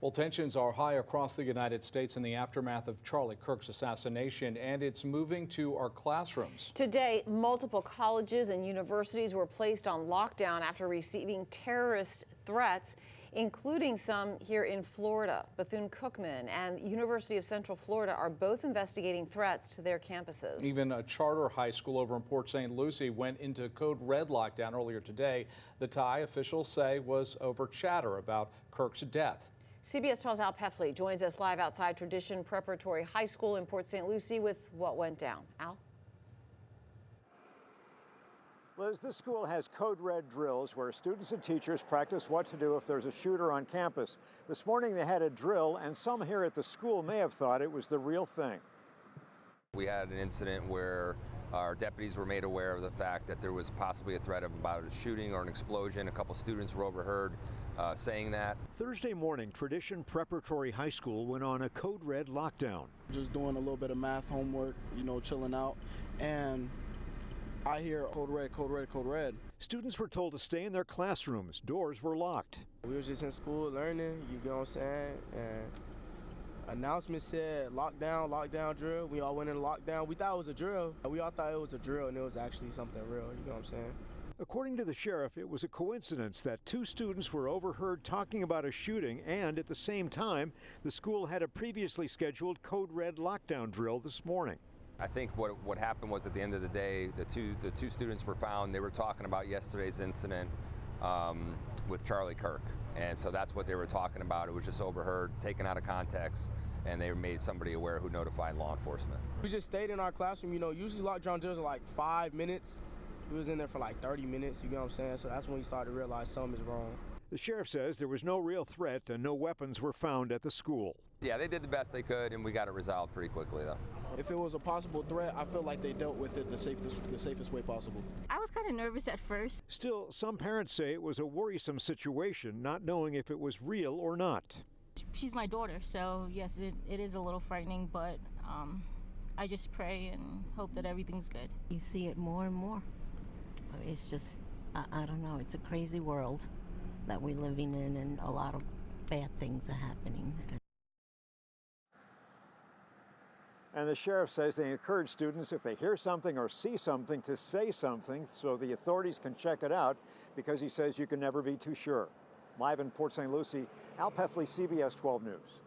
Well, tensions are high across the United States in the aftermath of Charlie Kirk's assassination, and it's moving to our classrooms. Today, multiple colleges and universities were placed on lockdown after receiving terrorist threats, including some here in Florida. Bethune-Cookman and University of Central Florida are both investigating threats to their campuses. Even a charter high school over in Port St. Lucie went into code red lockdown earlier today. The tie, officials say, was over chatter about Kirk's death. CBS 12's Al Peffley joins us live outside Tradition Preparatory High School in Port St. Lucie with what went down. Al? Liz, this school has code red drills where students and teachers practice what to do if there's a shooter on campus. This morning they had a drill, and some here at the school may have thought it was the real thing. We had an incident where our deputies were made aware of the fact that there was possibly a threat about a shooting or an explosion. A couple students were overheard saying that. Thursday morning, Tradition Preparatory High School went on a code red lockdown. Just doing a little bit of math homework, chilling out, and I hear code red, code red, code red. Students were told to stay in their classrooms. Doors were locked. We were just in school learning, you know what I'm saying, and announcement said lockdown drill. We all went in lockdown. We thought it was a drill. We all thought it was a drill, and it was actually something real, you know what I'm saying? According to the sheriff, it was a coincidence that two students were overheard talking about a shooting, and at the same time, the school had a previously scheduled code red lockdown drill this morning. I think what happened was at the end of the day, the two students were found. They were talking about yesterday's incident with Charlie Kirk, and so that's what they were talking about. It was just overheard, taken out of context, and they made somebody aware who notified law enforcement. We just stayed in our classroom. Usually lockdown drills are like 5 minutes. We was in there for like 30 minutes, you know what I'm saying? So that's when we started to realize something is wrong. The sheriff says there was no real threat and no weapons were found at the school. Yeah, they did the best they could, and we got it resolved pretty quickly, though. If it was a possible threat, I feel like they dealt with it the safest way possible. I was kind of nervous at first. Still, some parents say it was a worrisome situation, not knowing if it was real or not. She's my daughter, so yes, it is a little frightening, but I just pray and hope that everything's good. You see it more and more. It's just, I don't know, it's a crazy world that we're living in, and a lot of bad things are happening. And the sheriff says they encourage students, if they hear something or see something, to say something so the authorities can check it out, because he says you can never be too sure. Live in Port St. Lucie, Al Peffley, CBS 12 News.